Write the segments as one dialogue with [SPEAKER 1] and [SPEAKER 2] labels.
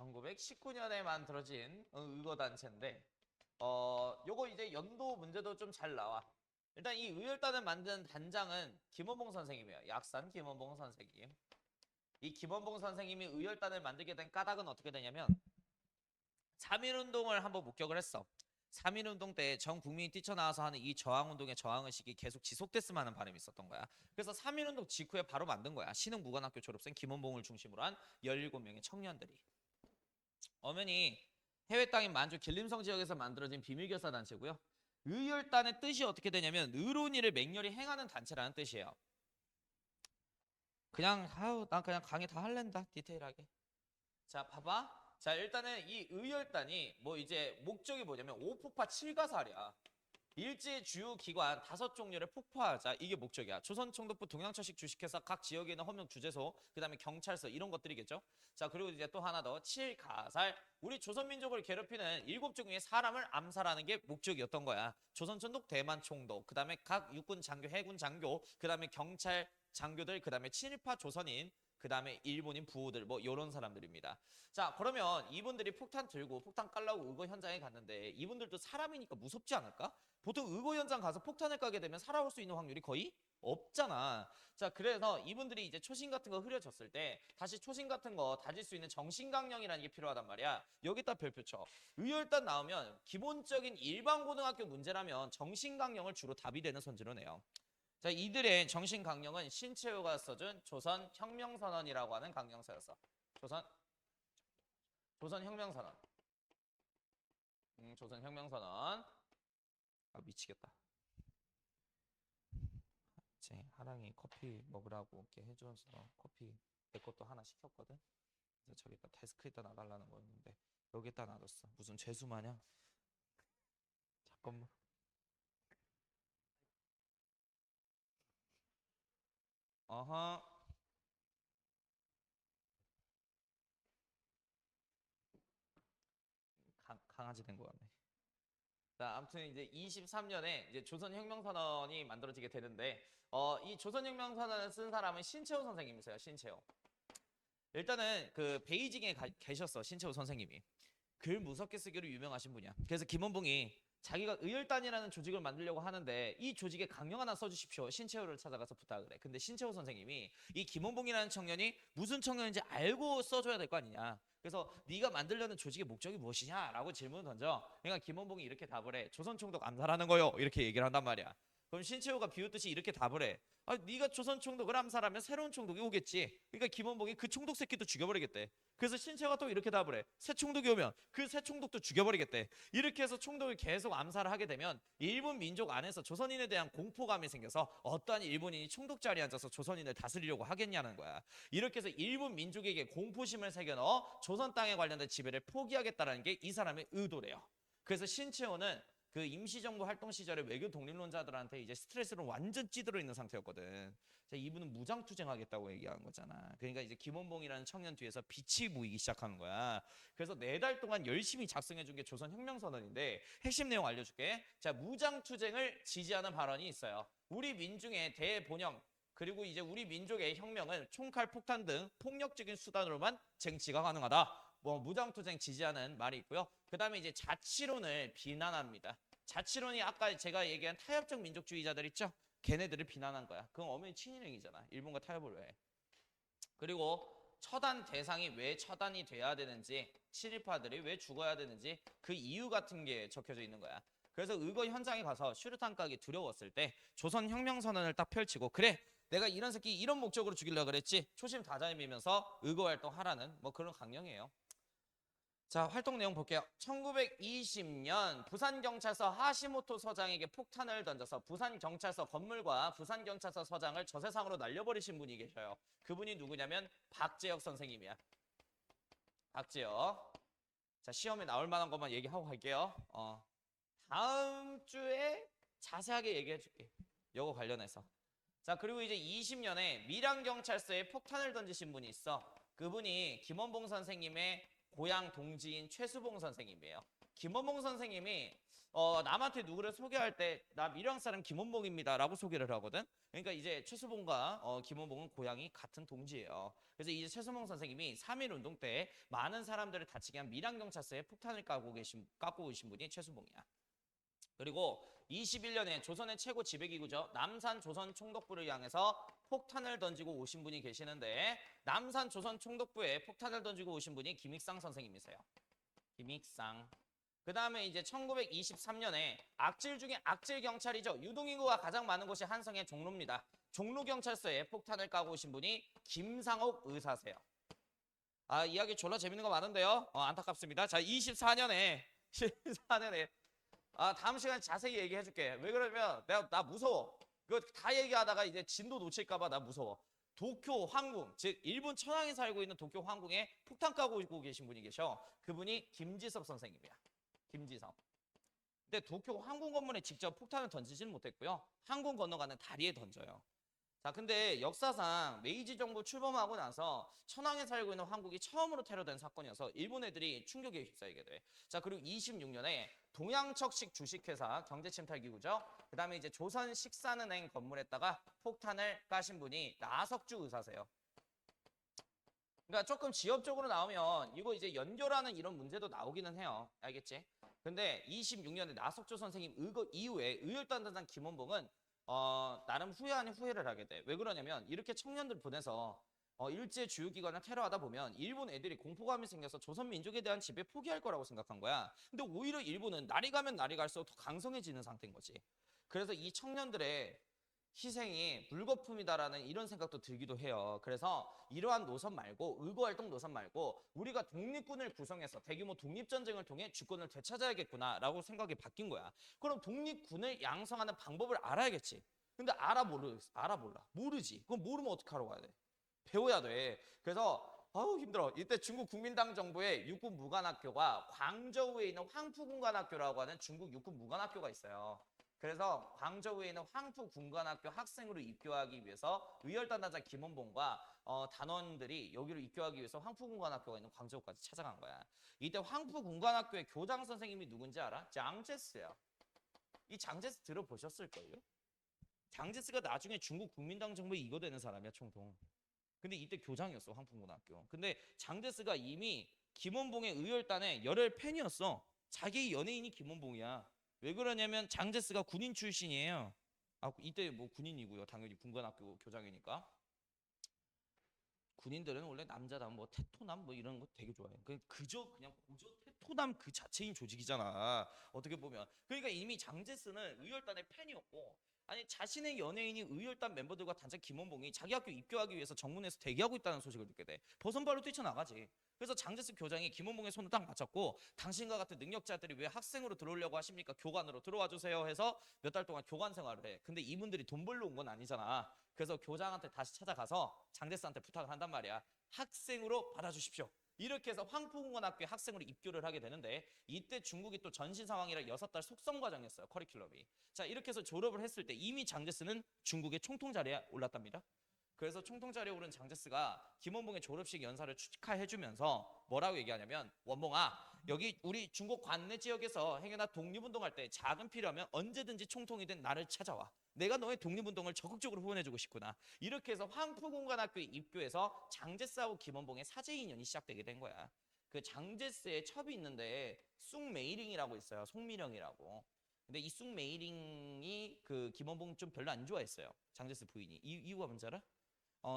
[SPEAKER 1] 1919년에 만들어진 의거단체인데 요거 이제 연도 문제도 좀 잘 나와. 일단 이 의열단을 만든 단장은 김원봉 선생님이에요. 약산 김원봉 선생님. 이 김원봉 선생님이 의열단을 만들게 된 까닭은 어떻게 되냐면 3.1운동을 한번 목격을 했어. 3.1운동 때 전 국민이 뛰쳐나와서 하는 이 저항운동의 저항의식이 계속 지속됐으면 하는 바람이 있었던 거야. 그래서 3.1운동 직후에 바로 만든 거야. 신흥무관학교 졸업생 김원봉을 중심으로 한 17명의 청년들이. 엄연히 해외 땅인 만주 길림성 지역에서 만들어진 비밀결사 단체고요. 의열단의 뜻이 어떻게 되냐면 의로운 일을 맹렬히 행하는 단체라는 뜻이에요. 난 그냥 강의 다 할랜다 디테일하게. 자 봐봐. 자 일단은 이 의열단이 뭐 이제 목적이 뭐냐면 5폭파 7가살이야. 일제의 주요 기관 5종류를 폭파하자. 이게 목적이야. 조선총독부 동양처식 주식회사 각 지역에 있는 헌명 주재소 그다음에 경찰서 이런 것들이겠죠. 자 그리고 이제 또 하나 더 7가살. 우리 조선민족을 괴롭히는 7종류의 사람을 암살하는 게 목적이었던 거야. 조선총독 대만총독 그다음에 각 육군 장교 해군 장교 그다음에 경찰 장교들 그다음에 친일파 조선인 그다음에 일본인 부호들 뭐 이런 사람들입니다. 자 그러면 이분들이 폭탄 들고 폭탄 깔라고 의거 현장에 갔는데 이분들도 사람이니까 무섭지 않을까? 보통 의거 현장 가서 폭탄을 까게 되면 살아올 수 있는 확률이 거의 없잖아. 자 그래서 이분들이 이제 초심 같은 거 흐려졌을 때 다시 초심 같은 거 다질 수 있는 정신강령이라는 게 필요하단 말이야. 여기다 별표 쳐. 의열단 나오면 기본적인 일반고등학교 문제라면 정신강령을 주로 답이 되는 선지로 내요. 자, 이들의 정신강령은 신채호가 써준 조선혁명선언이라고 하는 강령서였어. 조선혁명선언. 조선혁명선언. 아, 미치겠다. 제 하랑이 커피 먹으라고 이렇게 해줘서 커피 내 것도 하나 시켰거든. 그래서 저기다 데스크에다 놔달라는 거였는데 여기다 놔뒀어. 무슨 죄수 마냥. 잠깐만. 어허. 강아지 된 거 같네. 자, 아무튼 이제 23년에 이제 조선혁명선언이 만들어지게 되는데, 이 조선혁명선언을 쓴 사람은 신채호 선생님이세요. 신채호. 일단은 그 베이징에 계셨어. 신채호 선생님이. 글 무섭게 쓰기로 유명하신 분이야. 그래서 김원봉이 자기가 의열단이라는 조직을 만들려고 하는데 이 조직에 강령 하나 써주십시오. 신채호를 찾아가서 부탁을 해. 근데 신채호 선생님이 이 김원봉이라는 청년이 무슨 청년인지 알고 써줘야 될 거 아니냐. 그래서 네가 만들려는 조직의 목적이 무엇이냐라고 질문을 던져. 그러니까 김원봉이 이렇게 답을 해. 조선총독 암살하는 거요. 이렇게 얘기를 한단 말이야. 그럼 신채호가 비웃듯이 이렇게 답을 해. 아, 네가 조선 총독을 암살하면 새로운 총독이 오겠지. 그러니까 김원봉이 그 총독 새끼도 죽여버리겠대. 그래서 신채호가 또 이렇게 답을 해. 새 총독이 오면 그 새 총독도 죽여버리겠대. 이렇게 해서 총독을 계속 암살을 하게 되면 일본 민족 안에서 조선인에 대한 공포감이 생겨서 어떠한 일본인이 총독 자리에 앉아서 조선인을 다스리려고 하겠냐는 거야. 이렇게 해서 일본 민족에게 공포심을 새겨넣어 조선 땅에 관련된 지배를 포기하겠다는 게 이 사람의 의도래요. 그래서 신채호는 그 임시정부 활동 시절에 외교 독립론자들한테 이제 스트레스로 완전 찌들어 있는 상태였거든. 자, 이분은 무장투쟁하겠다고 얘기한 거잖아. 그러니까 이제 김원봉이라는 청년 뒤에서 빛이 보이기 시작하는 거야. 그래서 4달 동안 열심히 작성해 준 게 조선혁명선언인데 핵심 내용 알려줄게. 자, 무장투쟁을 지지하는 발언이 있어요. 우리 민중의 대본영 그리고 이제 우리 민족의 혁명은 총칼 폭탄 등 폭력적인 수단으로만 쟁취가 가능하다. 뭐 무장투쟁 지지하는 말이 있고요. 그 다음에 이제 자치론을 비난합니다. 자치론이 아까 제가 얘기한 타협적 민족주의자들 있죠? 걔네들을 비난한 거야. 그건 엄연히 친일행위잖아. 일본과 타협을 왜 해. 그리고 처단 대상이 왜 처단이 돼야 되는지 친일파들이 왜 죽어야 되는지 그 이유 같은 게 적혀져 있는 거야. 그래서 의거 현장에 가서 슈르탄 까기 두려웠을 때 조선혁명선언을 딱 펼치고 그래 내가 이런 새끼 이런 목적으로 죽이려고 그랬지 초심 다짐이면서 의거 활동하라는 뭐 그런 강령이에요. 자, 활동 내용 볼게요. 1920년 부산경찰서 하시모토 서장에게 폭탄을 던져서 부산경찰서 건물과 부산경찰서 서장을 저세상으로 날려버리신 분이 계셔요. 그분이 누구냐면 박재혁 선생님이야. 박재혁. 자, 시험에 나올 만한 것만 얘기하고 갈게요. 다음 주에 자세하게 얘기해 줄게. 요거 관련해서. 자, 그리고 이제 20년에 밀양경찰서에 폭탄을 던지신 분이 있어. 그분이 김원봉 선생님의 고향 동지인 최수봉 선생님이에요. 김원봉 선생님이 남한테 누구를 소개할 때 나 밀양 사람 김원봉입니다라고 소개를 하거든. 그러니까 이제 최수봉과 김원봉은 고향이 같은 동지예요. 그래서 이제 최수봉 선생님이 3.1 운동 때 많은 사람들을 다치게 한 밀양 경찰서에 폭탄을 깎고 계신 분이 최수봉이야. 그리고 21년에 조선의 최고 지배기구죠. 남산 조선 총독부를 향해서 폭탄을 던지고 오신 분이 계시는데 남산 조선 총독부에 폭탄을 던지고 오신 분이 김익상 선생님이세요. 김익상. 그 다음에 이제 1923년에 악질 중에 악질 경찰이죠. 유동인구가 가장 많은 곳이 한성의 종로입니다. 종로경찰서에 폭탄을 까고 오신 분이 김상옥 의사세요. 아, 이야기 졸라 재밌는 거 많은데요. 안타깝습니다. 자, 24년에 다음 시간에 자세히 얘기해 줄게. 왜 그러면 나 무서워. 그거 다 얘기하다가 이제 진도 놓칠까 봐 나 무서워. 도쿄 황궁, 즉 일본 천황에 살고 있는 도쿄 황궁에 폭탄 까고 계신 분이 계셔. 그분이 김지섭 선생님이야. 김지섭. 근데 도쿄 황궁 건물에 직접 폭탄을 던지지는 못했고요. 황궁 건너가는 다리에 던져요. 자, 근데 역사상 메이지 정부 출범하고 나서 천황에 살고 있는 황국이 처음으로 테러된 사건이어서 일본 애들이 충격에 휩싸이게 돼. 자, 그리고 26년에 동양척식 주식회사 경제침탈기구죠. 그 다음에 이제 조선식산은행 건물에다가 폭탄을 까신 분이 나석주 의사세요. 그러니까 조금 지엽적으로 나오면 이거 이제 연결하는 이런 문제도 나오기는 해요. 알겠지? 근데 26년에 나석주 선생님 이후에 의열단단장 김원봉은 나름 후회 아닌 후회를 하게 돼. 왜 그러냐면 이렇게 청년들 보내서 일제 주요기관을 테러하다 보면 일본 애들이 공포감이 생겨서 조선 민족에 대한 지배 포기할 거라고 생각한 거야. 근데 오히려 일본은 날이 가면 날이 갈수록 더 강성해지는 상태인 거지. 그래서 이 청년들의 희생이 물거품이다라는 이런 생각도 들기도 해요. 그래서 이러한 노선 말고 의거활동 노선 말고 우리가 독립군을 구성해서 대규모 독립전쟁을 통해 주권을 되찾아야겠구나라고 생각이 바뀐 거야. 그럼 독립군을 양성하는 방법을 알아야겠지. 근데 알아 몰라. 모르지. 그럼 모르면 어떻게 하러 가야 돼? 배워야 돼. 그래서 아우 힘들어. 이때 중국 국민당 정부의 육군 무관학교가 광저우에 있는 황푸군관학교라고 하는 중국 육군 무관학교가 있어요. 그래서 광저우에 있는 황푸군관학교 학생으로 입교하기 위해서 의열단단자 김원봉과 단원들이 여기로 입교하기 위해서 황푸군관학교가 있는 광저우까지 찾아간 거야. 이때 황푸군관학교의 교장 선생님이 누군지 알아? 장제스야. 이 장제스 들어보셨을걸요? 장제스가 나중에 중국 국민당 정부에 이거되는 사람이야, 총통. 근데 이때 교장이었어, 황풍고등학교. 근데 장제스가 이미 김원봉의 의열단의 열혈 팬이었어. 자기 연예인이 김원봉이야. 왜 그러냐면 장제스가 군인 출신이에요. 이때 뭐 군인이고요. 당연히 군관학교 교장이니까. 군인들은 원래 남자다면 뭐 테토남 뭐 이런 거 되게 좋아해. 그저 그냥 고저 테토남 그 자체인 조직이잖아. 어떻게 보면. 그러니까 이미 장제스는 의열단의 팬이었고 아니 자신의 연예인이 의열단 멤버들과 단장 김원봉이 자기 학교 입교하기 위해서 정문에서 대기하고 있다는 소식을 듣게 돼. 버선발로 뛰쳐나가지. 그래서 장제스 교장이 김원봉의 손을 딱 맞잡고 당신과 같은 능력자들이 왜 학생으로 들어오려고 하십니까? 교관으로 들어와 주세요 해서 몇 달 동안 교관 생활을 해. 근데 이분들이 돈 벌러 온 건 아니잖아. 그래서 교장한테 다시 찾아가서 장제스한테 부탁을 한단 말이야. 학생으로 받아주십시오. 이렇게 해서 황포공관학교에 학생으로 입교를 하게 되는데 이때 중국이 또 전신 상황이라 6달 속성 과정이었어요. 커리큘럼이. 자, 이렇게 해서 졸업을 했을 때 이미 장제스는 중국의 총통 자리에 올랐답니다. 그래서 총통 자리에 오른 장제스가 김원봉의 졸업식 연사를 축하해주면서 뭐라고 얘기하냐면 원봉아 여기 우리 중국 관내 지역에서 행여나 독립운동할 때 자금 필요하면 언제든지 총통이 된 나를 찾아와. 내가 너의 독립운동을 적극적으로 후원해주고 싶구나. 이렇게 해서 황푸공관학교에 입교해서 장제스하고 김원봉의 사제 인연이 시작되게 된 거야. 그 장제스의 첩이 있는데 쑥메이링이라고 있어요. 송미령이라고. 근데 이 쑥메이링이 그 김원봉 좀 별로 안 좋아했어요. 장제스 부인이. 이유가 뭔지 알아?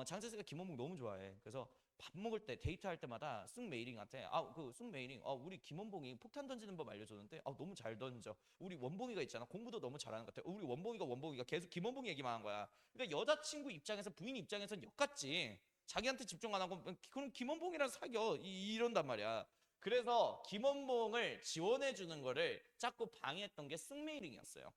[SPEAKER 1] 장제스가 김원봉 너무 좋아해. 그래서 밥 먹을 때 데이트할 때마다 쑥메이링한테 그 쑥메이링 우리 김원봉이 폭탄 던지는 법 알려줬는데 너무 잘 던져. 우리 원봉이가 있잖아. 공부도 너무 잘하는 것 같아. 우리 원봉이가 계속 김원봉 얘기만 한 거야. 그러니까 여자친구 입장에서 부인 입장에서는 역같지. 자기한테 집중 안 하고 그럼 김원봉이랑 사겨 이런단 말이야. 그래서 김원봉을 지원해 주는 거를 자꾸 방해했던 게 쑥메이링이었어요.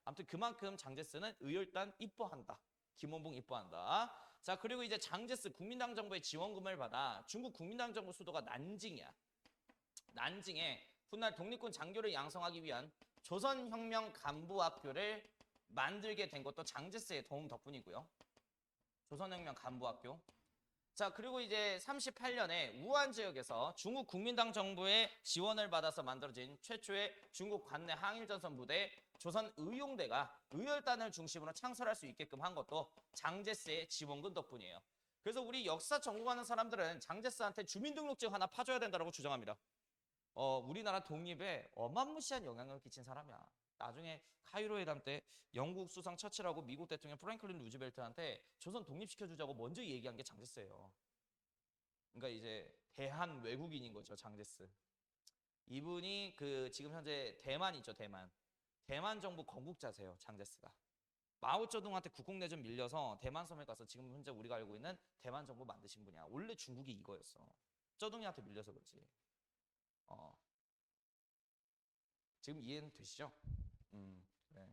[SPEAKER 1] 아무튼 그만큼 장제스는 의열단 이뻐한다. 김원봉 이뻐한다. 자, 그리고 이제 장제스 국민당 정부의 지원금을 받아 중국 국민당 정부 수도가 난징이야. 난징에 훗날 독립군 장교를 양성하기 위한 조선혁명 간부학교를 만들게 된 것도 장제스의 도움 덕분이고요. 조선혁명 간부학교. 자, 그리고 이제 38년에 우한 지역에서 중국 국민당 정부의 지원을 받아서 만들어진 최초의 중국 관내 항일전선 부대 조선 의용대가 의열단을 중심으로 창설할 수 있게끔 한 것도 장제스의 지원금 덕분이에요. 그래서 우리 역사 전공하는 사람들은 장제스한테 주민등록증 하나 파줘야 된다고 주장합니다. 우리나라 독립에 어마무시한 영향을 끼친 사람이야. 나중에 카이로 회담 때 영국 수상 처칠하고 미국 대통령 프랭클린 루즈벨트한테 조선 독립시켜주자고 먼저 얘기한 게 장제스예요. 그러니까 이제 대한 외국인인 거죠, 장제스. 이분이 그 지금 현재 대만 있죠, 대만. 대만 정부 건국자세요, 장제스가. 마오쩌둥한테 국공내전 밀려서 대만 섬에 가서 지금 현재 우리가 알고 있는 대만 정부 만드신 분이야. 원래 중국이 이거였어. 쩌둥이한테 밀려서 그렇지. 지금 이해는 되시죠? 그래.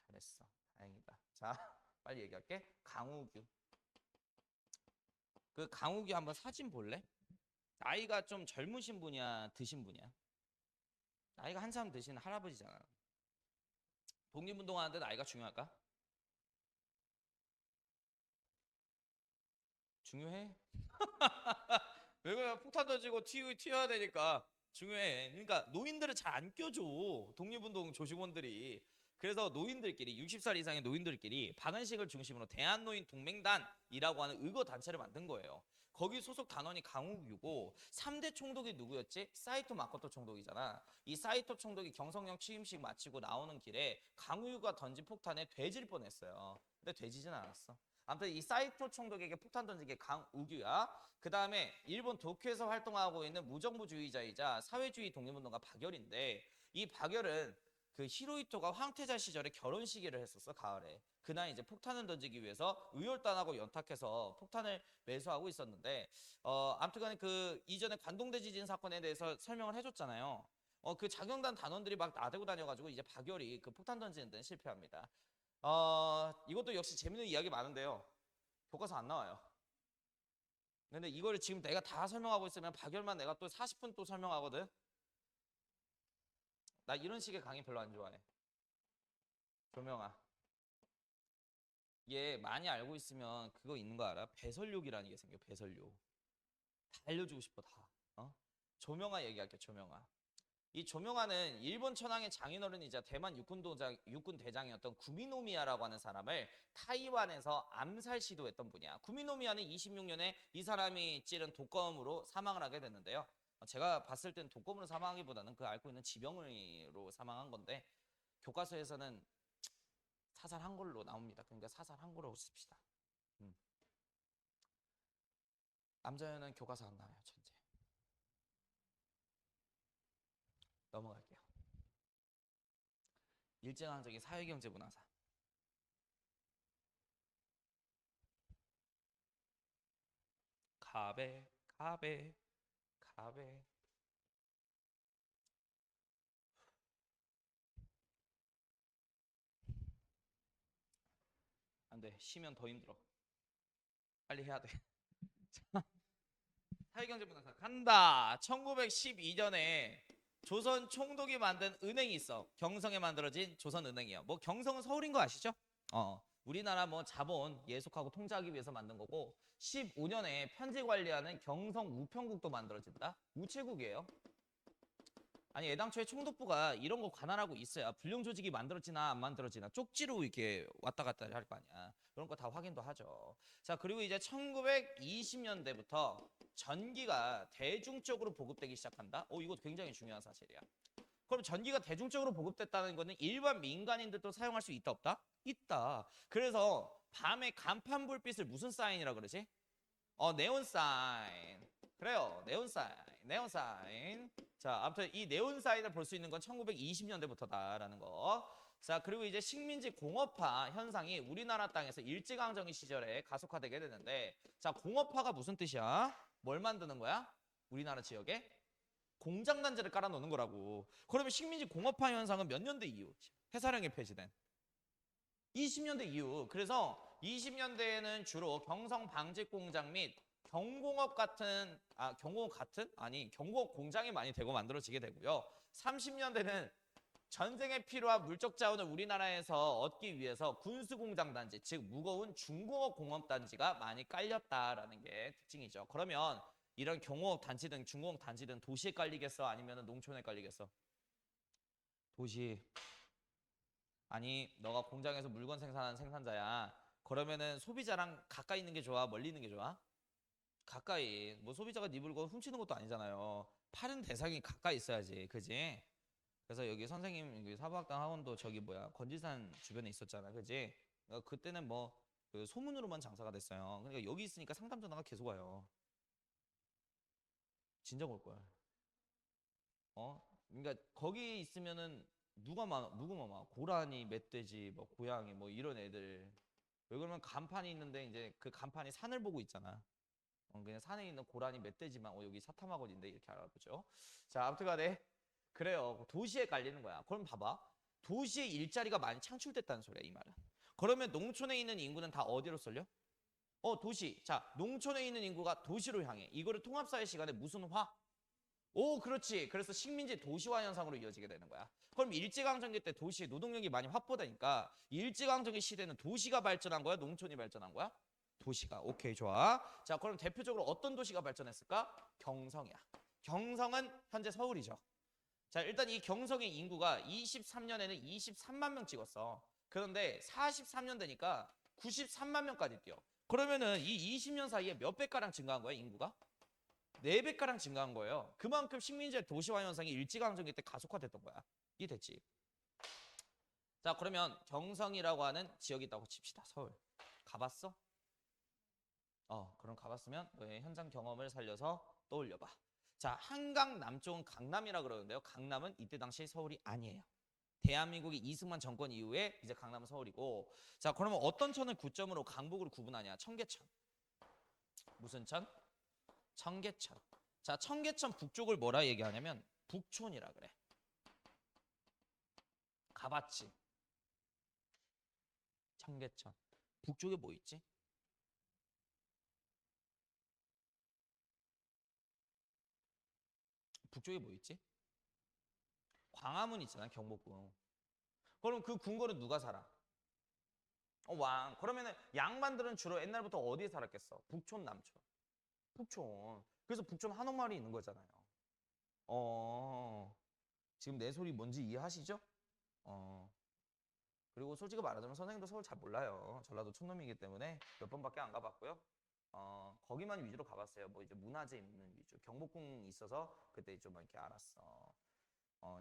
[SPEAKER 1] 잘했어. 다행이다. 자, 빨리 얘기할게. 강우규. 그 강우규 한번 사진 볼래? 나이가 좀 젊으신 분이야, 드신 분이야? 나이가 한참 드신 할아버지잖아. 독립운동하는데 나이가 중요할까? 중요해? 왜 그래? 폭탄 던지고 튀어야 되니까 중요해. 그러니까 노인들을 잘 안 껴줘. 독립운동 조직원들이. 그래서 노인들끼리 60살 이상의 노인들끼리 박은식을 중심으로 대한노인동맹단이라고 하는 의거 단체를 만든 거예요. 거기 소속 단원이 강욱이고 3대 총독이 누구였지? 사이토 마코토 총독이잖아. 이 사이토 총독이 경성령 취임식 마치고 나오는 길에 강욱이가 던진 폭탄에 되질 뻔했어요. 근데 되지진 않았어. 아무튼 이 사이토 총독에게 폭탄 던진 게 강우규야. 그 다음에 일본 도쿄에서 활동하고 있는 무정부주의자이자 사회주의 독립운동가 박열인데 이 박열은 그 히로히토가 황태자 시절에 결혼 시기를 했었어, 가을에. 그날 이제 폭탄을 던지기 위해서 의열단하고 연탁해서 폭탄을 매수하고 있었는데 아무튼간에 그 이전에 관동대 지진 사건에 대해서 설명을 해줬잖아요. 그 자경단 단원들이 막 나대고 다녀가지고 이제 박열이 그 폭탄 던지는 데는 실패합니다. 이것도 역시 재밌는 이야기 많은데요. 교과서 안 나와요. 근데 이거를 지금 내가 다 설명하고 있으면 박열만 내가 또 40분 또 설명하거든. 나 이런 식의 강의 별로 안 좋아해. 조명아. 얘 많이 알고 있으면 그거 있는 거 알아? 배설욕이라는 게 생겨. 배설욕. 다 알려주고 싶어 다. 조명아 얘기할게. 조명아. 이 조명아는 일본 천황의 장인어른이자 대만 육군 대장이었던 구미노미야라고 하는 사람을 타이완에서 암살 시도했던 분이야. 구미노미야는 26년에 이 사람이 찌른 독검으로 사망을 하게 됐는데요. 제가 봤을 땐 독검으로 사망하기보다는 그 앓고 있는 지병으로 사망한 건데 교과서에서는 사살한 걸로 나옵니다. 그러니까 사살한 걸로 씁시다. 남자연은 교과서 안 나와요. 천재. 넘어갈게요. 일제강점기 사회경제문화사. 가베. 안 돼. 쉬면 더 힘들어. 빨리 해야 돼. 사회경제문화사 간다. 1912년에 조선 총독이 만든 은행이 있어. 경성에 만들어진 조선은행이요. 뭐 경성은 서울인 거 아시죠? 우리나라 뭐 자본 예속하고 통제하기 위해서 만든 거고 15년에 편제 관리하는 경성 우편국도 만들어진다. 우체국이에요. 아니 애당초에 총독부가 이런 거 관할하고 있어야 불령 조직이 만들어지나 안 만들어지나 쪽지로 이렇게 왔다 갔다 할 거 아니야. 그런 거 다 확인도 하죠. 자, 그리고 이제 1920년대부터 전기가 대중적으로 보급되기 시작한다. 이거 굉장히 중요한 사실이야. 그럼 전기가 대중적으로 보급됐다는 거는 일반 민간인들도 사용할 수 있다 없다? 있다. 그래서 밤에 간판 불빛을 무슨 사인이라 그러지? 네온 사인. 그래요. 네온 사인. 자, 아무튼 이 네온 사인을 볼 수 있는 건 1920년대부터다라는 거. 자, 그리고 이제 식민지 공업화 현상이 우리나라 땅에서 일제강점기 시절에 가속화되게 되는데, 자, 공업화가 무슨 뜻이야? 뭘 만드는 거야? 우리나라 지역에 공장 단지를 깔아 놓는 거라고. 그러면 식민지 공업화 현상은 몇 년대 이후? 해사령이 폐지된 20년대 이후. 그래서 20년대에는 주로 경성 방직 공장 및 경공업 같은 경공업 공장이 많이 되고 만들어지게 되고요. 30년대는 전쟁에 필요한 물적 자원을 우리나라에서 얻기 위해서 군수공장단지, 즉 무거운 중공업공업단지가 많이 깔렸다라는 게 특징이죠. 그러면 이런 경호업 단지 등 중공업 단지 등 도시에 깔리겠어? 아니면 농촌에 깔리겠어? 도시. 아니 너가 공장에서 물건 생산하는 생산자야. 그러면은 소비자랑 가까이 있는 게 좋아? 멀리 있는 게 좋아? 가까이. 뭐 소비자가 네 물건 훔치는 것도 아니잖아요. 파는 대상이 가까이 있어야지. 그지? 그래서 여기 선생님 여기 사부학당 학원도 저기 뭐야 건지산 주변에 있었잖아. 그지? 그때는 뭐 그 소문으로만 장사가 됐어요. 그러니까 여기 있으니까 상담 전화가 계속 와요. 진작 올 거야. 어? 그러니까 거기 있으면은 누구만 많아? 고라니, 멧돼지, 뭐 고양이, 뭐 이런 애들. 왜 그러면 간판이 있는데 이제 그 간판이 산을 보고 있잖아. 그냥 산에 있는 고라니, 멧돼지만 여기 사탐학원인데 이렇게 알아보죠. 자, 아무튼간에 그래요. 도시에 깔리는 거야. 그럼 봐봐. 도시에 일자리가 많이 창출됐다는 소리야, 이 말은. 그러면 농촌에 있는 인구는 다 어디로 쏠려? 도시. 자, 농촌에 있는 인구가 도시로 향해. 이거를 통합사회 시간에 무슨 화? 오, 그렇지. 그래서 식민지 도시화 현상으로 이어지게 되는 거야. 그럼 일제강점기 때 도시의 노동력이 많이 확보되니까 일제강점기 시대는 도시가 발전한 거야? 농촌이 발전한 거야? 도시가. 오케이, 좋아. 자, 그럼 대표적으로 어떤 도시가 발전했을까? 경성이야. 경성은 현재 서울이죠. 자, 일단 이 경성의 인구가 23년에는 23만 명 찍었어. 그런데 43년 되니까 93만 명까지 뛰어. 그러면은 이 20년 사이에 몇 배가량 증가한 거야, 인구가? 4배가량 증가한 거예요. 그만큼 식민지의 도시화 현상이 일제강점기 때 가속화됐던 거야. 이해됐지? 자, 그러면 경성이라고 하는 지역이 있다고 칩시다. 서울. 가봤어? 그럼 가봤으면 너의 현장 경험을 살려서 떠올려봐. 자, 한강 남쪽은 강남이라 그러는데요. 강남은 이때 당시 서울이 아니에요. 대한민국이 이승만 정권 이후에 이제 강남은 서울이고. 자, 그러면 어떤 천을 구점으로 강북으로 구분하냐? 청계천. 무슨 천? 청계천. 자, 청계천 북쪽을 뭐라 얘기하냐면 북촌이라 그래. 가봤지? 청계천. 북쪽에 뭐 있지? 북쪽에 뭐 있지? 광화문 있잖아, 경복궁. 그럼 그 궁궐은 누가 살아? 왕. 그러면은 양반들은 주로 옛날부터 어디에 살았겠어? 북촌, 남촌. 북촌. 그래서 북촌 한옥마을이 있는 거잖아요. 어, 지금 내 소리 뭔지 이해하시죠? 어. 그리고 솔직히 말하자면 선생님도 서울 잘 몰라요. 전라도 촌놈이기 때문에 몇 번밖에 안 가봤고요. 거기만 위주로 가봤어요. 뭐 이제 문화재 있는 위주. 경복궁 있어서 그때 좀 이렇게 알았어.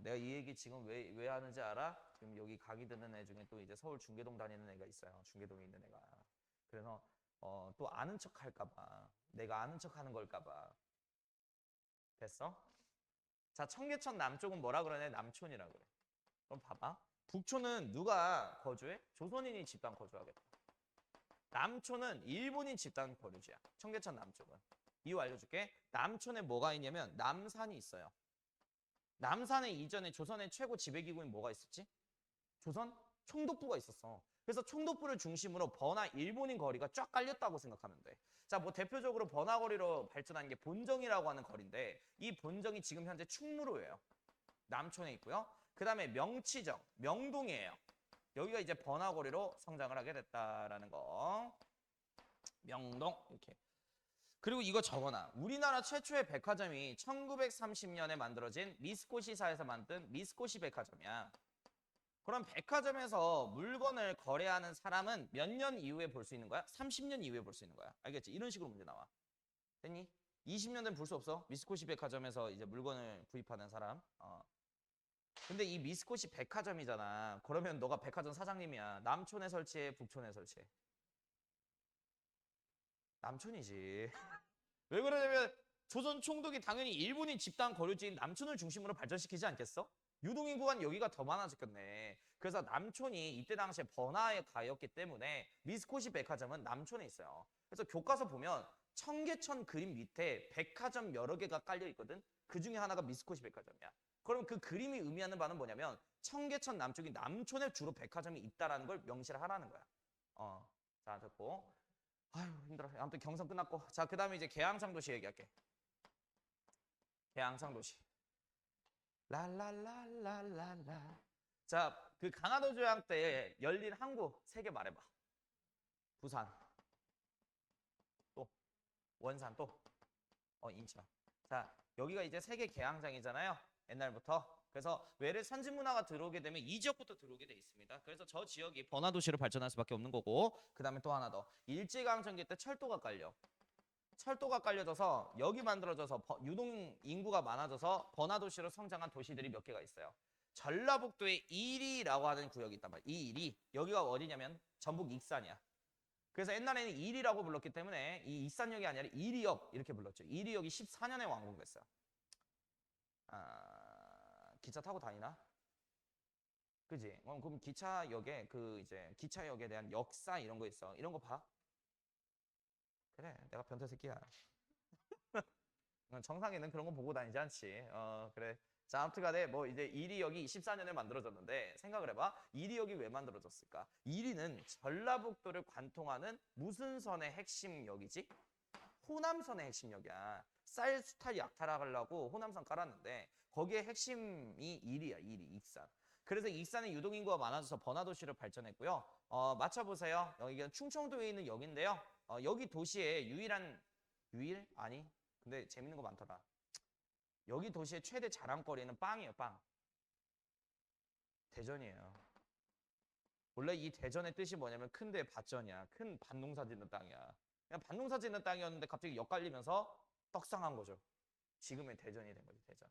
[SPEAKER 1] 내가 이 얘기 지금 왜 하는지 알아? 지금 여기 강의 듣는 애 중에 또 이제 서울 중계동 다니는 애가 있어요. 중계동에 있는 애가. 그래서 또 아는 척 할까 봐. 내가 아는 척 하는 걸까 봐. 됐어? 자, 청계천 남쪽은 뭐라 그러냐? 남촌이라 그래. 그럼 봐봐. 북촌은 누가 거주해? 조선인이 집단 거주하겠다. 남촌은 일본인 집단 거주지야. 청계천 남쪽은. 이유 알려줄게. 남촌에 뭐가 있냐면 남산이 있어요. 남산에 이전에 조선의 최고 지배기구인 뭐가 있었지? 조선 총독부가 있었어. 그래서 총독부를 중심으로 번화 일본인 거리가 쫙 깔렸다고 생각하면 돼. 자, 뭐 대표적으로 번화 거리로 발전한 게 본정이라고 하는 거리인데 이 본정이 지금 현재 충무로예요. 남촌에 있고요. 그 다음에 명치정, 명동이에요. 여기가 이제 번화 거리로 성장을 하게 됐다라는 거. 명동 이렇게. 그리고 이거 적어놔. 우리나라 최초의 백화점이 1930년에 만들어진 미스코시사에서 만든 미스코시 백화점이야. 그럼 백화점에서 물건을 거래하는 사람은 몇 년 이후에 볼 수 있는 거야? 30년 이후에 볼 수 있는 거야. 알겠지? 이런 식으로 문제 나와. 됐니? 20년 된 볼 수 없어. 미스코시 백화점에서 이제 물건을 구입하는 사람. 근데 이 미스코시 백화점이잖아. 그러면 너가 백화점 사장님이야. 남촌에 설치해, 북촌에 설치해? 남촌이지. 왜 그러냐면 조선 총독이 당연히 일본인 집단 거류지인 남촌을 중심으로 발전시키지 않겠어? 유동인구가 여기가 더 많아졌겠네. 그래서 남촌이 이때 당시에 번화에 가였기 때문에 미스코시 백화점은 남촌에 있어요. 그래서 교과서 보면 청계천 그림 밑에 백화점 여러 개가 깔려 있거든. 그 중에 하나가 미스코시 백화점이야. 그럼 그 그림이 의미하는 바는 뭐냐면 청계천 남쪽이 남촌에 주로 백화점이 있다라는 걸 명시를 하라는 거야. 자, 됐고. 아유, 힘들어. 아무튼 경성 끝났고. 자, 그 다음에 이제 계양창도시 얘기할게. 계양창도시. 라라라라라라 자, 그 강화도 조약 때 열린 항구 세 개 말해봐. 부산, 또 원산, 또 인천. 자, 여기가 이제 세계 개항장이잖아요. 옛날부터. 그래서 외래 선진 문화가 들어오게 되면 이 지역부터 들어오게 돼 있습니다. 그래서 저 지역이 번화 도시로 발전할 수밖에 없는 거고, 그다음에 또 하나 더. 일제강점기 때 철도가 깔려. 철도가 깔려져서 여기 만들어져서 유동 인구가 많아져서 번화 도시로 성장한 도시들이 몇 개가 있어요. 전라북도에 이리라고 하는 구역이 있단 말이야. 이 이리. 여기가 어디냐면 전북 익산이야. 그래서 옛날에는 이리라고 불렀기 때문에 이 익산역이 아니라 이리역 이렇게 불렀죠. 이리역이 14년에 완공됐어요. 기차 타고 다니나? 그지? 그럼 기차역에 그 이제 기차역에 대한 역사 이런 거 있어. 이런 거 봐. 그래, 내가 변태 새끼야. 정상에는 그런 거 보고 다니지 않지. 그래. 자, 아무튼간에 뭐 이제 이리역이 14년에 만들어졌는데 생각을 해봐. 이리역이 왜 만들어졌을까? 이리는 전라북도를 관통하는 무슨 선의 핵심역이지? 호남선의 핵심역이야. 쌀 수탈 약탈하려고 호남선 깔았는데 거기에 핵심이 이리야. 이리, 익산. 그래서 익산의 유동인구가 많아져서 번화도시를 발전했고요. 맞춰보세요. 여기가 충청도에 있는 역인데요. 여기 도시의 유일? 아니. 근데 재밌는 거 많더라. 여기 도시의 최대 자랑거리는 빵이에요. 빵. 대전이에요. 원래 이 대전의 뜻이 뭐냐면 큰데 밭전이야. 큰 밭농사 짓는 땅이야. 그냥 밭농사 짓는 땅이었는데 갑자기 엿갈리면서 떡상한 거죠. 지금의 대전이 된 거지. 대전.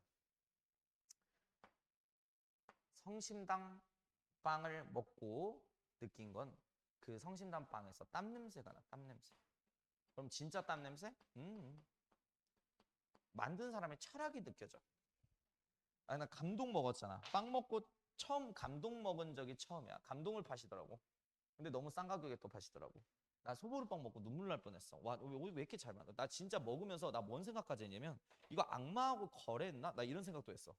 [SPEAKER 1] 성심당 빵을 먹고 느낀 건 그 성심당 빵에서 땀 냄새가 나. 땀 냄새. 그럼 진짜 땀 냄새? 만든 사람의 철학이 느껴져. 아니, 나 감동 먹었잖아. 빵 먹고 처음 감동 먹은 적이 처음이야. 감동을 파시더라고. 근데 너무 싼 가격에 또 파시더라고. 나 소보루빵 먹고 눈물 날 뻔했어. 와, 왜 이렇게 잘 만들어? 나 진짜 먹으면서 나 뭔 생각까지 했냐면 이거 악마하고 거래했나? 나 이런 생각도 했어.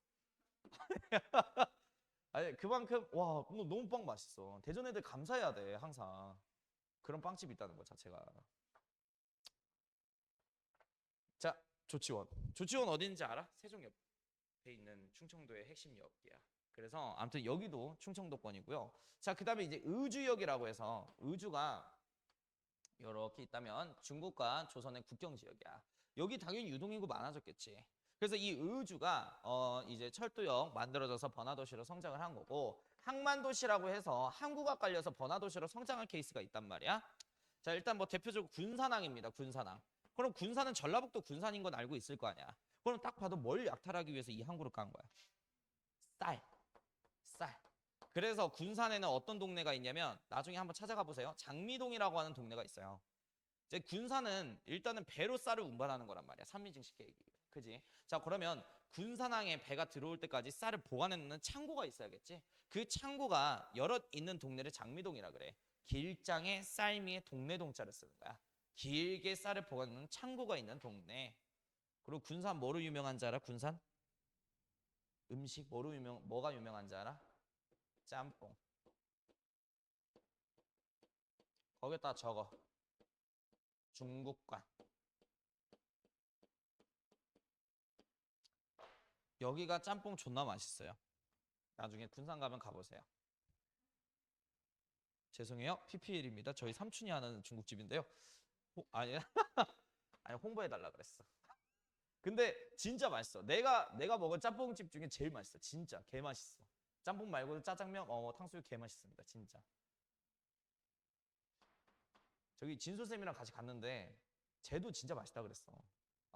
[SPEAKER 1] 아니, 그만큼 와, 너무 빵 맛있어. 대전 애들 감사해야 돼, 항상. 그런 빵집이 있다는 거 자체가. 자, 조치원. 조치원 어딘지 알아? 세종 옆에 있는 충청도의 핵심역이야. 그래서 아무튼 여기도 충청도권이고요. 자, 그다음에 이제 의주역이라고 해서 의주가 이렇게 있다면 중국과 조선의 국경 지역이야. 여기 당연히 유동인구 많아졌겠지. 그래서 이 의주가 이제 철도역 만들어져서 번화도시로 성장을 한 거고 항만도시라고 해서 항구가 깔려서 번화도시로 성장한 케이스가 있단 말이야. 자, 일단 뭐 대표적으로 군산항입니다. 군산항. 그럼 군산은 전라북도 군산인 건 알고 있을 거 아니야. 그럼 딱 봐도 뭘 약탈하기 위해서 이 항구를 깐 거야. 쌀. 쌀. 그래서 군산에는 어떤 동네가 있냐면 나중에 한번 찾아가 보세요. 장미동이라고 하는 동네가 있어요. 이제 군산은 일단은 배로 쌀을 운반하는 거란 말이야. 산미증식 계획이. 그지? 자, 그러면 군산항에 배가 들어올 때까지 쌀을 보관해 놓는 창고가 있어야겠지. 그 창고가 여럿 있는 동네를 장미동이라 그래. 길장에 쌀미에 동네 동자를 쓰는 거야. 길게 쌀을 보관해 놓는 창고가 있는 동네. 그리고 군산 뭐로 유명한지 알아? 군산? 음식 뭐가 유명한지 알아? 짬뽕. 거기다 적어. 중국관. 여기가 짬뽕 존나 맛있어요. 나중에 군산 가면 가보세요. 죄송해요. PPL입니다. 저희 삼촌이 하는 중국집인데요. 아니, 아니 홍보해달라 그랬어. 근데 진짜 맛있어. 내가 먹은 짬뽕집 중에 제일 맛있어. 진짜 개 맛있어. 짬뽕 말고도 짜장면, 탕수육 개 맛있습니다. 진짜. 저기 진솔쌤이랑 같이 갔는데 쟤도 진짜 맛있다 그랬어.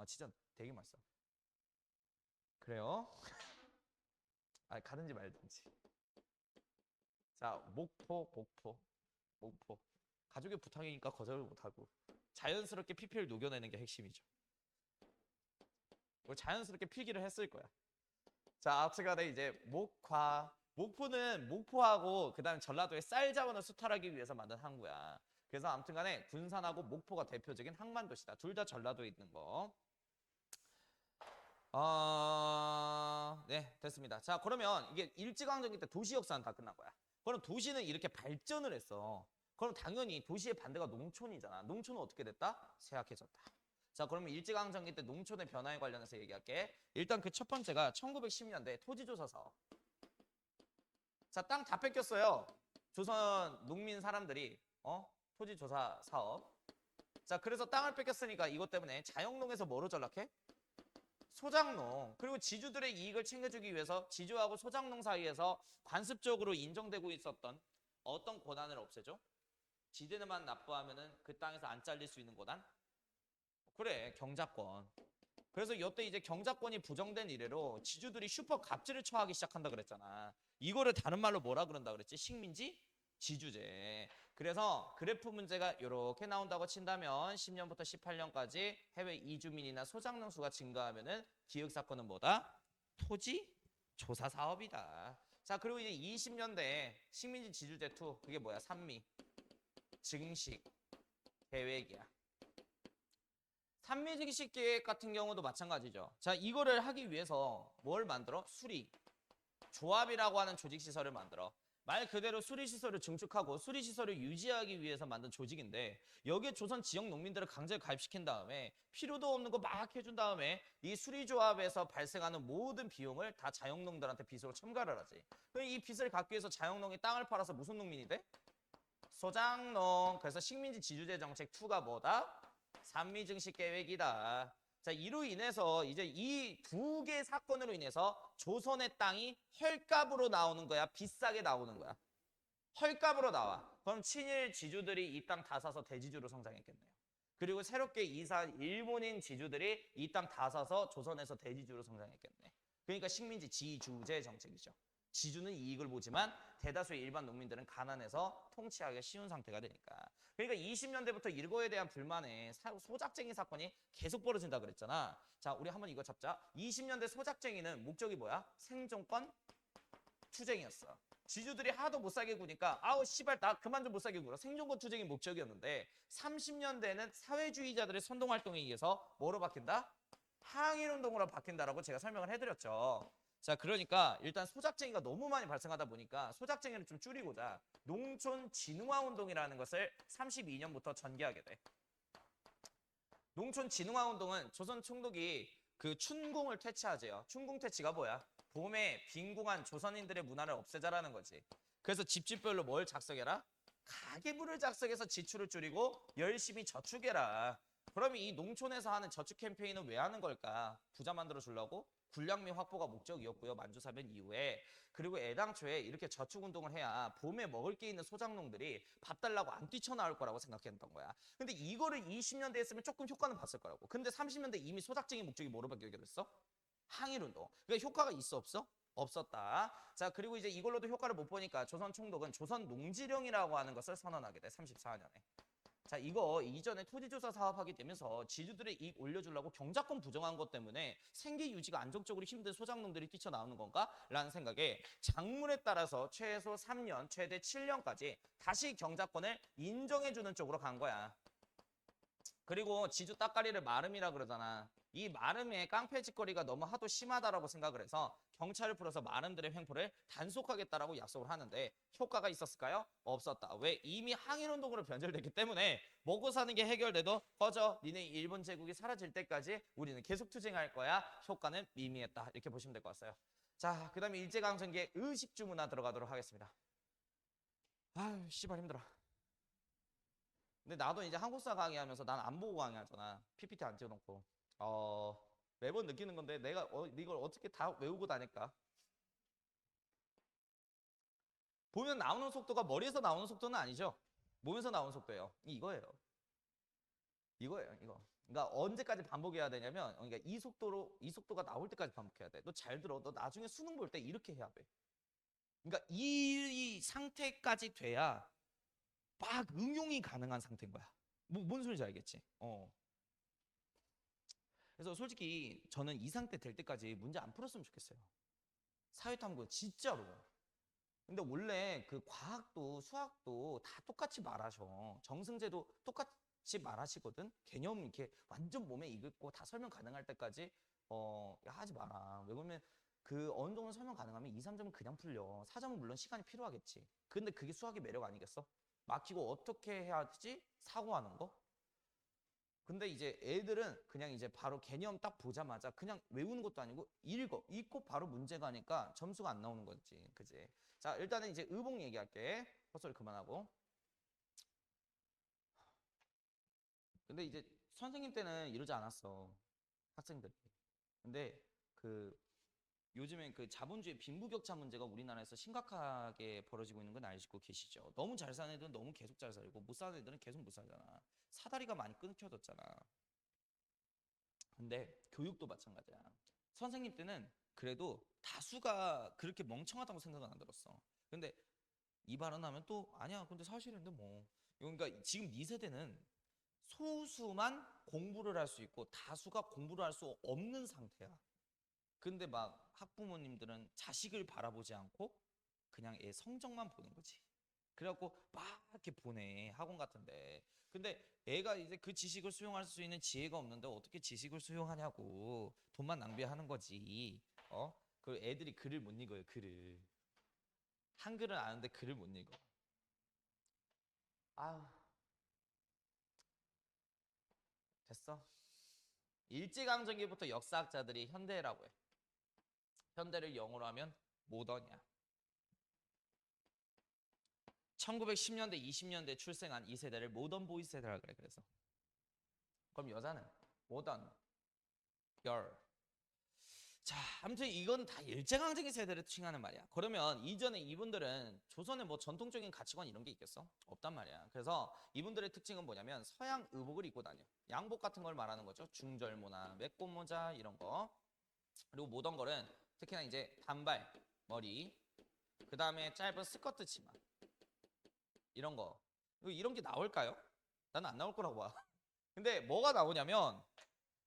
[SPEAKER 1] 진짜 되게 맛있어. 그래요? 가든지 말든지. 자, 목포. 가족의 부탁이니까 거절을 못하고 자연스럽게 PPL 녹여내는 게 핵심이죠. 자연스럽게 필기를 했을 거야. 자, 아무튼간에 이제 목포는 목포하고 그다음에 전라도의 쌀 자원을 수탈하기 위해서 만든 항구야. 그래서 아무튼간에 군산하고 목포가 대표적인 항만도시다. 둘 다 전라도에 있는 거. 네, 됐습니다. 자, 그러면 이게 일제강점기 때 도시 역사는 다 끝난 거야. 그럼 도시는 이렇게 발전을 했어. 그럼 당연히 도시의 반대가 농촌이잖아. 농촌은 어떻게 됐다? 쇠약해졌다. 자, 그러면 일제강점기 때 농촌의 변화에 관련해서 얘기할게. 일단 그 첫 번째가 1910년대 토지조사서. 자, 땅 다 뺏겼어요. 조선 농민 사람들이 토지 조사 사업. 자, 그래서 땅을 뺏겼으니까 이것 때문에 자영농에서 뭐로 전락해? 소작농. 그리고 지주들의 이익을 챙겨주기 위해서 지주하고 소작농 사이에서 관습적으로 인정되고 있었던 어떤 권한을 없애죠? 지대만 납부하면은 그 땅에서 안 잘릴 수 있는 권한? 그래, 경작권. 그래서 이때 이제 경작권이 부정된 이래로 지주들이 슈퍼 갑질을 처하기 시작한다 그랬잖아. 이거를 다른 말로 뭐라 그런다 그랬지? 식민지 지주제. 그래서 그래프 문제가 이렇게 나온다고 친다면 10년부터 18년까지 해외 이주민이나 소작농 수가 증가하면은 기획 사건은 뭐다? 토지 조사 사업이다. 자, 그리고 이제 20년대 식민지 지주제 2 그게 뭐야? 산미 증식 계획이야. 산미 증식 계획 같은 경우도 마찬가지죠. 자, 이거를 하기 위해서 뭘 만들어? 수리 조합이라고 하는 조직 시설을 만들어. 말 그대로 수리시설을 증축하고 수리시설을 유지하기 위해서 만든 조직인데 여기에 조선 지역 농민들을 강제로 가입시킨 다음에 필요도 없는 거 막 해준 다음에 이 수리조합에서 발생하는 모든 비용을 다 자영농들한테 빚으로 첨가를 하지. 그럼 이 빚을 갚기 위해서 자영농이 땅을 팔아서 무슨 농민이 돼? 소작농. 그래서 식민지 지주제 정책 2가 뭐다? 산미증식 계획이다. 자, 이로 인해서 이제 이 두 개 사건으로 인해서 조선의 땅이 헐값으로 나오는 거야? 비싸게 나오는 거야? 헐값으로 나와. 그럼 친일 지주들이 이 땅 다 사서 대지주로 성장했겠네요. 그리고 새롭게 이사한 일본인 지주들이 이 땅 다 사서 조선에서 대지주로 성장했겠네. 그러니까 식민지 지주제 정책이죠. 지주는 이익을 보지만 대다수의 일반 농민들은 가난해서 통치하기가 쉬운 상태가 되니까. 그러니까 20년대부터 이거에 대한 불만에 소작쟁이 사건이 계속 벌어진다 그랬잖아. 자, 우리 한번 이거 잡자. 20년대 소작쟁이는 목적이 뭐야? 생존권 투쟁이었어. 지주들이 하도 못 살게 구니까 아우 씨발 나 그만 좀 못 살게 굴어. 생존권 투쟁이 목적이었는데 30년대에는 사회주의자들의 선동활동에 의해서 뭐로 바뀐다? 항일운동으로 바뀐다라고 제가 설명을 해드렸죠. 자, 그러니까 일단 소작쟁이가 너무 많이 발생하다 보니까 소작쟁이를 좀 줄이고자 농촌 진흥화 운동이라는 것을 32년부터 전개하게 돼. 농촌 진흥화 운동은 조선 총독이 그 춘궁을 퇴치하재요. 춘궁 퇴치가 뭐야? 봄에 빈궁한 조선인들의 문화를 없애자라는 거지. 그래서 집집별로 뭘 작성해라? 가계부를 작성해서 지출을 줄이고 열심히 저축해라. 그러면 이 농촌에서 하는 저축 캠페인은 왜 하는 걸까? 부자 만들어 주려고? 군량미 확보가 목적이었고요. 만주사변 이후에. 그리고 애당초에 이렇게 저축 운동을 해야 봄에 먹을 게 있는 소작농들이 밥 달라고 안 뛰쳐나올 거라고 생각했던 거야. 근데 이거를 20년대 했으면 조금 효과는 봤을 거라고. 근데 30년대 이미 소작쟁이 목적이 뭐로 바뀌게 됐어? 항일운동. 그러니까 효과가 있어 없어? 없었다. 자, 그리고 이제 이걸로도 효과를 못 보니까 조선 총독은 조선 농지령이라고 하는 것을 선언하게 돼. 34년에. 자, 이거 이전에 토지조사 사업하게 되면서 지주들의 이익 올려주려고 경작권 부정한 것 때문에 생계 유지가 안정적으로 힘든 소작농들이 뛰쳐나오는 건가? 라는 생각에 장문에 따라서 최소 3년, 최대 7년까지 다시 경작권을 인정해주는 쪽으로 간 거야. 그리고 지주 따까리를 마름이라 그러잖아. 이 마름의 깡패 짓거리가 너무 하도 심하다라고 생각을 해서 경찰을 풀어서 마름들의 횡포를 단속하겠다라고 약속을 하는데 효과가 있었을까요? 없었다. 왜? 이미 항일운동으로 변절됐기 때문에 먹고 사는 게 해결돼도 꺼져. 니네 일본 제국이 사라질 때까지 우리는 계속 투쟁할 거야. 효과는 미미했다. 이렇게 보시면 될 것 같아요. 자, 그 다음에 일제강점기의 의식주 문화 들어가도록 하겠습니다. 아유 씨발 힘들어. 근데 나도 이제 한국사 강의하면서 난 안 보고 강의하잖아. PPT 안 찍어놓고. 매번 느끼는 건데 내가 이걸 어떻게 다 외우고 다닐까? 보면 나오는 속도가 머리에서 나오는 속도는 아니죠. 몸에서 나오는 속도예요. 이거예요. 이거예요. 이거. 그러니까 언제까지 반복해야 되냐면 그러니까 이 속도가 나올 때까지 반복해야 돼. 너 잘 들어. 너 나중에 수능 볼 때 이렇게 해야 돼. 그러니까 이 상태까지 돼야 막 응용이 가능한 상태인 거야. 뭔 소리인지 알겠지? 그래서 솔직히 저는 이 상태 될 때까지 문제 안 풀었으면 좋겠어요. 사회탐구 진짜로. 근데 원래 그 과학도 수학도 다 똑같이 말하셔. 정승재도 똑같이 말하시거든. 개념 이렇게 완전 몸에 익고 다 설명 가능할 때까지 하지 마라. 왜 그러면 그 어느 정도 설명 가능하면 2, 3점은 그냥 풀려. 4점은 물론 시간이 필요하겠지. 근데 그게 수학의 매력 아니겠어? 막히고 어떻게 해야지 사고하는 거? 근데 이제 애들은 그냥 이제 바로 개념 딱 보자마자 그냥 외우는 것도 아니고 읽고 바로 문제 가니까 점수가 안 나오는 거지. 그지? 자, 일단은 이제 의복 얘기할게. 헛소리 그만하고. 근데 이제 선생님 때는 이러지 않았어. 학생들이. 근데 그 요즘엔 그 자본주의 빈부격차 문제가 우리나라에서 심각하게 벌어지고 있는 건 아시고 계시죠? 너무 잘 사는 애들은 너무 계속 잘 살고 못 사는 애들은 계속 못 살잖아. 사다리가 많이 끊겨졌잖아. 근데 교육도 마찬가지야. 선생님 때는 그래도 다수가 그렇게 멍청하다고 생각은 안 들었어. 근데 이 발언하면 또 아니야. 근데 사실인데 뭐. 그러니까 지금 네 세대는 소수만 공부를 할 수 있고 다수가 공부를 할 수 없는 상태야. 근데 막 학부모님들은 자식을 바라보지 않고 그냥 애 성적만 보는 거지. 그래갖고 막 이렇게 보내 학원 같은데. 근데 애가 이제 그 지식을 수용할 수 있는 지혜가 없는데 어떻게 지식을 수용하냐고. 돈만 낭비하는 거지. 어? 그 애들이 글을 못 읽어요. 글을. 한글은 아는데 글을 못 읽어. 아유, 됐어. 일제강점기부터 역사학자들이 현대라고 해. 현대를 영어로 하면 모던이야. 1910년대, 20년대 출생한 이 세대를 모던 보이 세대라 그래. 그래서 그럼 여자는 모던, 열. 자, 아무튼 이건 다 일제강점기 세대를 칭하는 말이야. 그러면 이전에 이분들은 조선의 뭐 전통적인 가치관 이런 게 있겠어? 없단 말이야. 그래서 이분들의 특징은 뭐냐면 서양 의복을 입고 다녀. 양복 같은 걸 말하는 거죠. 중절모나 맥꽃모자 이런 거. 그리고 모던 걸은 특히나 이제 단발, 머리, 그 다음에 짧은 스커트 치마 이런 거. 이런 게 나올까요? 나는 안 나올 거라고 봐. 근데 뭐가 나오냐면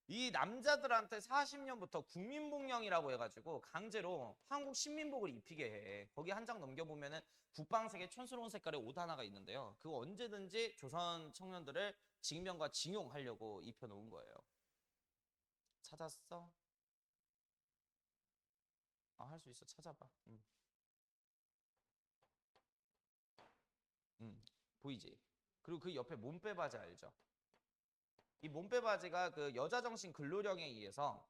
[SPEAKER 1] 이 남자들한테 40년부터 국민복령이라고 해가지고 강제로 한국 신민복을 입히게 해. 거기 한 장 넘겨보면은 국방색의 촌스러운 색깔의 옷 하나가 있는데요. 그거 언제든지 조선 청년들을 징병과 징용하려고 입혀놓은 거예요. 찾았어? 아, 할 수 있어. 찾아봐. 보이지? 그리고 그 옆에 몸빼 바지 알죠? 이 몸빼 바지가 그 여자정신 근로령에 의해서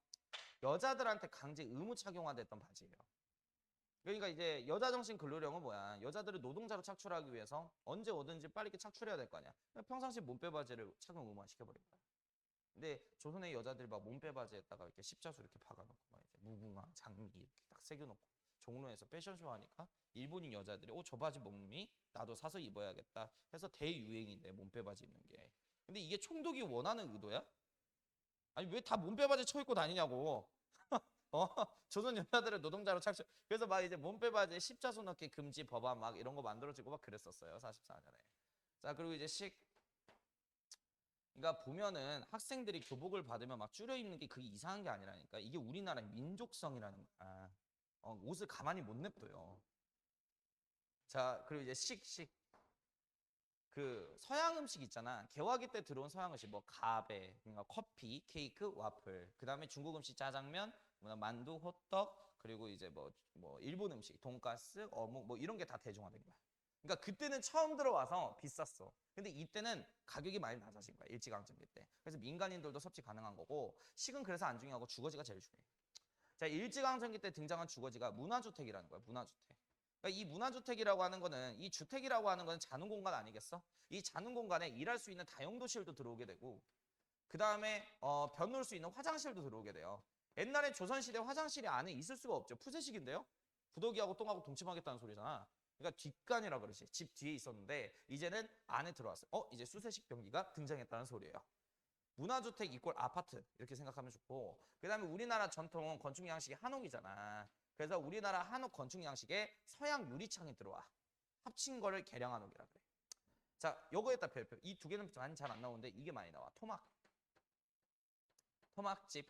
[SPEAKER 1] 여자들한테 강제 의무 착용화됐던 바지예요. 그러니까 이제 여자정신 근로령은 뭐야? 여자들을 노동자로 착출하기 위해서 언제 어든지 빨리 이렇게 착출해야 될 거 아니야? 평상시 몸빼 바지를 착용 의무화 시켜버린 거야. 근데 조선의 여자들이 막 몸빼 바지에다가 이렇게 십자수 이렇게 박아놓고 막 이제 무궁화, 장미 이렇게 딱 새겨놓고 종로에서 패션쇼 하니까 일본인 여자들이 저 바지 몸이 나도 사서 입어야겠다 해서 대유행인데 몸빼 바지 입는 게. 근데 이게 총독이 원하는 의도야? 아니 왜 다 몸빼 바지 쳐 입고 다니냐고. 어? 조선 여자들을 노동자로 착취. 그래서 막 이제 몸빼 바지에 십자수 넣기 금지 법안 막 이런 거 만들어지고 막 그랬었어요. 44년에. 자, 그리고 이제 그러니까 보면은 학생들이 교복을 받으면 막 줄여 입는 게 그게 이상한 게 아니라니까. 이게 우리나라의 민족성이라는 거야. 옷을 가만히 못 냅둬요. 자, 그리고 이제 그 서양 음식 있잖아. 개화기 때 들어온 서양 음식 뭐 가베, 그러니까 커피, 케이크, 와플. 그다음에 중국 음식 짜장면, 만두, 호떡, 그리고 이제 뭐 일본 음식 돈가스, 어묵 뭐 이런 게 다 대중화된 거야. 그러니까 그때는 처음 들어와서 비쌌어. 근데 이때는 가격이 많이 낮아진 거야. 일제강점기 때. 그래서 민간인들도 섭취 가능한 거고 식은 그래서 안 중요하고 주거지가 제일 중요해. 자, 일제강점기 때 등장한 주거지가 문화주택이라는 거야. 문화주택. 그러니까 이 문화주택이라고 하는 거는 이 주택이라고 하는 거는 자는 공간 아니겠어? 이 자는 공간에 일할 수 있는 다용도실도 들어오게 되고 그 다음에 벼놓을 수 있는 화장실도 들어오게 돼요. 옛날에 조선시대 화장실이 안에 있을 수가 없죠. 푸세식인데요. 부더기하고 똥하고 동침하겠다는 소리잖아. 그러니까 뒷간이라 그러지. 집 뒤에 있었는데 이제는 안에 들어왔어요. 이제 수세식 변기가 등장했다는 소리예요. 문화주택 이꼴 아파트 이렇게 생각하면 좋고 그 다음에 우리나라 전통 건축 양식이 한옥이잖아. 그래서 우리나라 한옥 건축 양식에 서양 유리창이 들어와. 합친 거를 개량 한옥이라 그래. 자, 요거에다 별표. 이 두 개는 많이 잘 안 나오는데 이게 많이 나와. 토막집.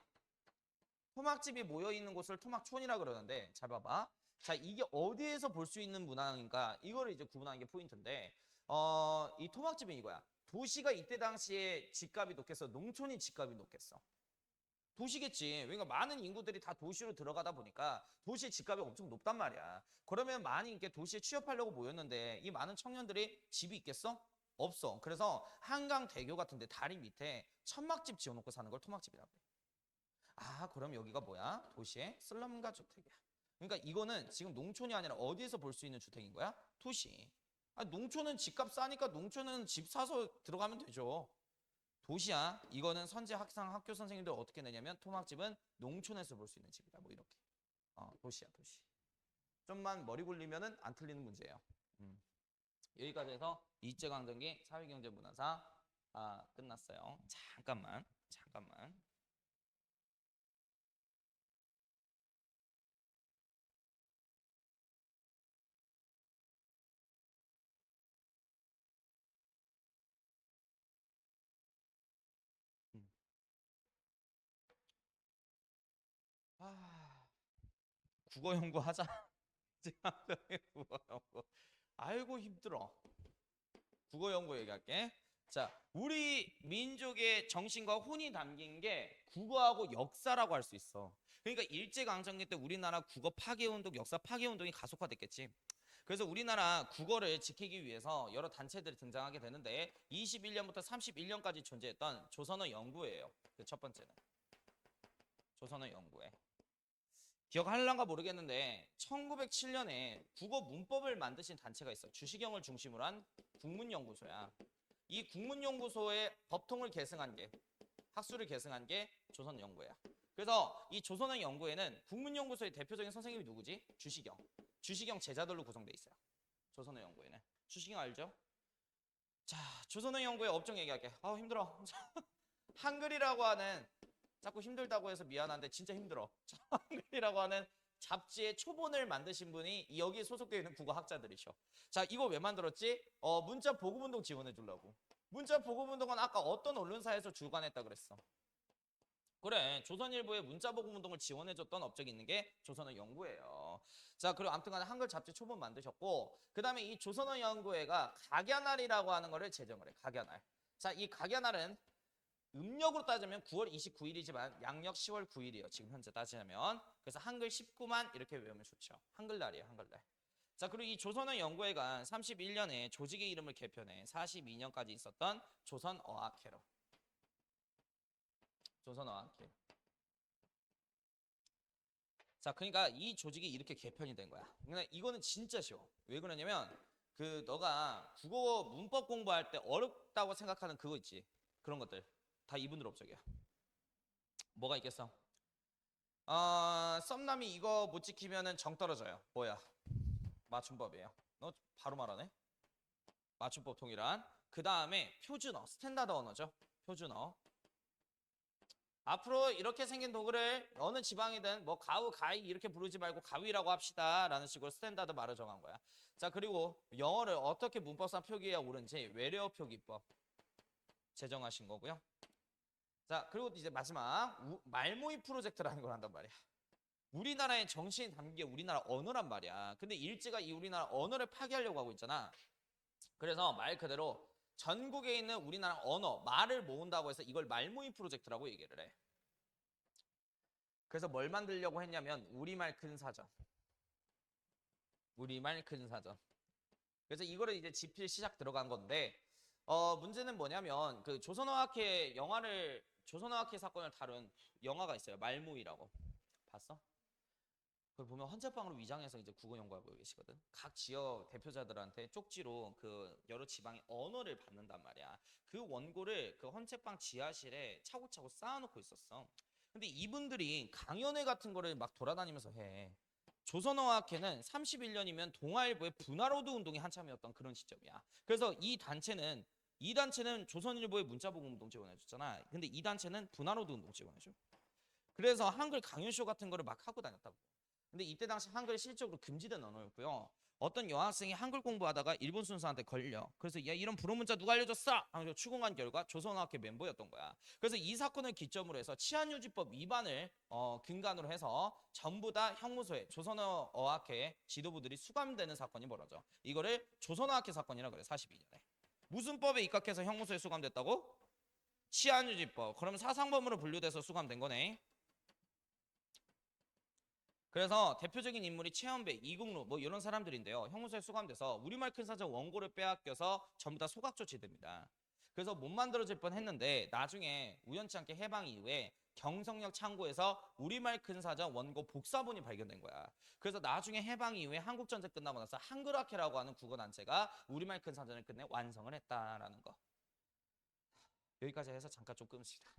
[SPEAKER 1] 토막집이 모여있는 곳을 토막촌이라 그러는데 잘 봐봐. 자, 이게 어디에서 볼 수 있는 문화인가 이거를 이제 구분하는 게 포인트인데 이 토막집은 이거야. 도시가 이때 당시에 집값이 높겠어? 농촌이 집값이 높겠어? 도시겠지. 그러니까 많은 인구들이 다 도시로 들어가다 보니까 도시의 집값이 엄청 높단 말이야. 그러면 많이 이렇게 도시에 취업하려고 모였는데 이 많은 청년들이 집이 있겠어? 없어. 그래서 한강대교 같은데 다리 밑에 천막집 지어놓고 사는 걸 토막집이라고 해. 아, 그럼 여기가 뭐야? 도시의 슬럼가 주택이야. 그러니까 이거는 지금 농촌이 아니라 어디에서 볼 수 있는 주택인 거야? 도시. 아, 농촌은 집값 싸니까 농촌은 집 사서 들어가면 되죠. 도시야. 이거는 선제 학상 학교 선생님들 어떻게 내냐면 토막집은 농촌에서 볼 수 있는 집이다. 뭐 이렇게. 도시야, 도시. 좀만 머리 굴리면은 안 틀리는 문제예요. 여기까지 해서 일제강점기 사회경제문화사 끝났어요. 잠깐만. 음. 아, 국어 연구하자. 국어 연구. 아이고 힘들어. 국어 연구 얘기할게. 자, 우리 민족의 정신과 혼이 담긴 게 국어하고 역사라고 할 수 있어. 그러니까 일제강점기 때 우리나라 국어 파괴운동, 역사 파괴운동이 가속화됐겠지. 그래서 우리나라 국어를 지키기 위해서 여러 단체들이 등장하게 되는데 21년부터 31년까지 존재했던 조선어 연구회예요. 그 첫 번째는 조선어 연구회. 기억할란가 모르겠는데 1907년에 국어 문법을 만드신 단체가 있어. 주시경을 중심으로 한 국문연구소야. 이 국문연구소의 법통을 계승한 게 학술을 계승한 게 조선연구회야. 그래서 이 조선어 연구회는 국문연구소의 대표적인 선생님이 누구지? 주시경. 주시경 제자들로 구성돼 있어요. 조선어 연구회는. 주시경 알죠? 자, 조선어 연구회 업종 얘기할게. 힘들어. 한글이라고 하는 자꾸 힘들다고 해서 미안한데 진짜 힘들어. 한글이라고 하는 잡지의 초본을 만드신 분이 여기에 소속되어 있는 국어학자들이셔. 자, 이거 왜 만들었지? 문자 보급운동 지원해 주려고. 문자 보급운동은 아까 어떤 언론사에서 주관했다 그랬어? 그래, 조선일보의 문자보급운동을 지원해줬던 업적이 있는 게 조선어 연구회예요. 자, 그리고 아무튼간에 한글 잡지 초본 만드셨고, 그 다음에 이 조선어 연구회가 각야날이라고 하는 거를 제정을 해. 각야날. 자, 이 각야날은 음력으로 따지면 9월 29일이지만 양력 10월 9일이에요. 지금 현재 따지면. 그래서 한글 19만 이렇게 외우면 좋죠. 한글날이에요. 한글날. 자, 그리고 이 조선어 연구회가 31년에 조직의 이름을 개편해 42년까지 있었던 조선어학회로. 조선어학회. 자, 그러니까 이 조직이 이렇게 개편이 된 거야. 근데 이거는 진짜 쉬워. 왜 그러냐면 너가 국어 문법 공부할 때 어렵다고 생각하는 그거 있지. 그런 것들 다 이분들 업적이야. 뭐가 있겠어? 썸남이 이거 못 지키면은 정 떨어져요. 뭐야? 맞춤법이에요. 너 바로 말하네. 맞춤법 통일한. 그 다음에 표준어, 스탠다드 언어죠. 표준어. 앞으로 이렇게 생긴 도구를 어느 지방이든 뭐 가우, 가이 이렇게 부르지 말고 가위라고 합시다 라는 식으로 스탠다드 말을 정한 거야. 자, 그리고 영어를 어떻게 문법상 표기해야 옳은지 외래어 표기법 제정하신 거고요. 자, 그리고 이제 마지막 말모의 프로젝트라는 걸 한단 말이야. 우리나라의 정신이 담긴 게 우리나라 언어란 말이야. 근데 일제가 이 우리나라 언어를 파괴하려고 하고 있잖아. 그래서 말 그대로 전국에 있는 우리나라 언어, 말을 모은다고 해서 이걸 말모의 프로젝트라고 얘기를 해. 그래서 뭘 만들려고 했냐면 우리말 큰 사전. 우리말 큰 사전. 그래서 이거를 이제 집필 시작 들어간 건데 문제는 뭐냐면 그 조선어학회 사건을 다룬 영화가 있어요. 말모이라고. 봤어? 그걸 보면 헌책방으로 위장해서 이제 국어 연구하고 계시거든. 각 지역 대표자들한테 쪽지로 그 여러 지방의 언어를 받는단 말이야. 그 원고를 그 헌책방 지하실에 차곡차곡 쌓아놓고 있었어. 근데 이분들이 강연회 같은 거를 막 돌아다니면서 해. 조선어학회는 31년이면 동아일보의 분화로드 운동이 한참이었던 그런 시점이야. 그래서 이 단체는 조선일보의 문자보급 운동 지원해줬잖아. 근데 이 단체는 분화로드 운동 지원해줘. 그래서 한글 강연쇼 같은 거를 막 하고 다녔다고. 근데 이때 당시 한글이 실질적으로 금지된 언어였고요. 어떤 여학생이 한글 공부하다가 일본 순사한테 걸려. 그래서 야, 이런 불어 문자 누가 알려줬어? 하면서 추궁한 결과 조선어학회 멤버였던 거야. 그래서 이 사건을 기점으로 해서 치안유지법 위반을 근간으로 해서 전부 다 형무소에 조선어학회 지도부들이 수감되는 사건이 벌어져. 이거를 조선어학회 사건이라 그래. 42년에. 무슨 법에 입각해서 형무소에 수감됐다고? 치안유지법. 그러면 사상범으로 분류돼서 수감된 거네. 그래서 대표적인 인물이 최연배, 이국루 뭐 이런 사람들인데요. 형무소에 수감돼서 우리말 큰 사전 원고를 빼앗겨서 전부 다 소각 조치됩니다. 그래서 못 만들어질 뻔했는데 나중에 우연치 않게 해방 이후에 경성역 창고에서 우리말 큰 사전 원고 복사본이 발견된 거야. 그래서 나중에 해방 이후에 한국전쟁 끝나고 나서 한글학회라고 하는 국어단체가 우리말 큰 사전을 끝내 완성을 했다라는 거. 여기까지 해서 잠깐 좀 끊읍시다.